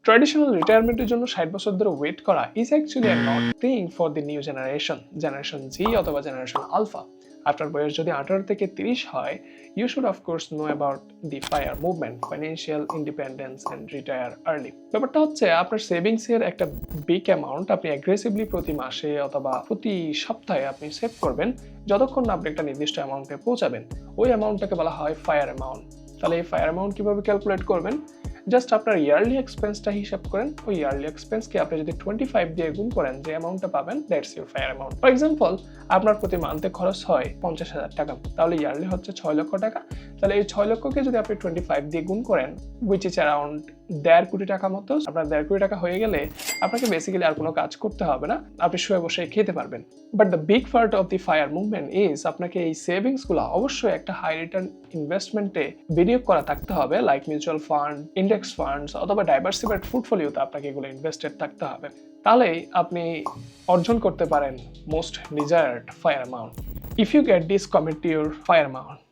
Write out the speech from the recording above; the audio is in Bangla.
ট্র্যাডিশনাল রিটায়ারমেন্টের জন্য ৬০ বছর ধরে ওয়েট করা is actually a not thing for the new generation Z অথবা জেনারেশন আলফা। আপনার বয়স যদি ১৮ থেকে ৩০ হয়, you should of course know about the FIRE movement, financial independence and retire early. ব্যাপারটা হচ্ছে আপনার সেভিংস এর একটা বিগ অ্যামাউন্ট আপনি অ্যাগ্রেসিভলি প্রতি মাসে অথবা প্রতি সপ্তাহে আপনি সেভ করবেন যতক্ষণ না আপনি একটা নির্দিষ্ট অ্যামাউন্টে পৌঁছাবেন। ওই অ্যামাউন্টটাকে বলা হয় ফায়ার অ্যামাউন্ট। তাহলে এই ফায়ার অ্যামাউন্ট কিভাবে ক্যালকুলেট করবেন? জাস্ট আপনার ইয়ারলি এক্সপেন্সটা হিসাব করেন। ওই ইয়ারলি এক্সপেন্সকে আপনি যদি 25 দিয়ে গুণ করেন, যে অ্যামাউন্টটা পাবেন that's your FIRE amount. For example, আপনার প্রতি মান্থে খরচ হয় 50,000 টাকা, তাহলে ইয়ারলি হচ্ছে 6 লক্ষ টাকা। তাহলে এই 6 লক্ষকে যদি আপনি 25 দিয়ে গুণ করেন, উইচ ইজ অ্যারাউন্ড 1.5 কোটি টাকা মতো, আপনার 1.5 কোটি টাকা হয়ে গেলে আপনাকে বেসিক্যালি আর কোনো কাজ করতে হবে না, আপনি শুয়ে বসে খেতে পারবেন। But the big part of the FIRE movement is আপনাকে এই সেভিংসগুলো অবশ্যই একটা হাই রিটার্ন ইনভেস্টমেন্টে বিনিয়োগ করা থাকতে হবে, like mutual fund, index funds অথবা ডাইভার্সিফাইড পোর্টফোলিওতে আপনাকে এগুলো ইনভেস্টেড থাকতে হবে। তাহলেই আপনি অর্জন করতে পারেন most desired FIRE amount. If you get this, commit to your FIRE amount.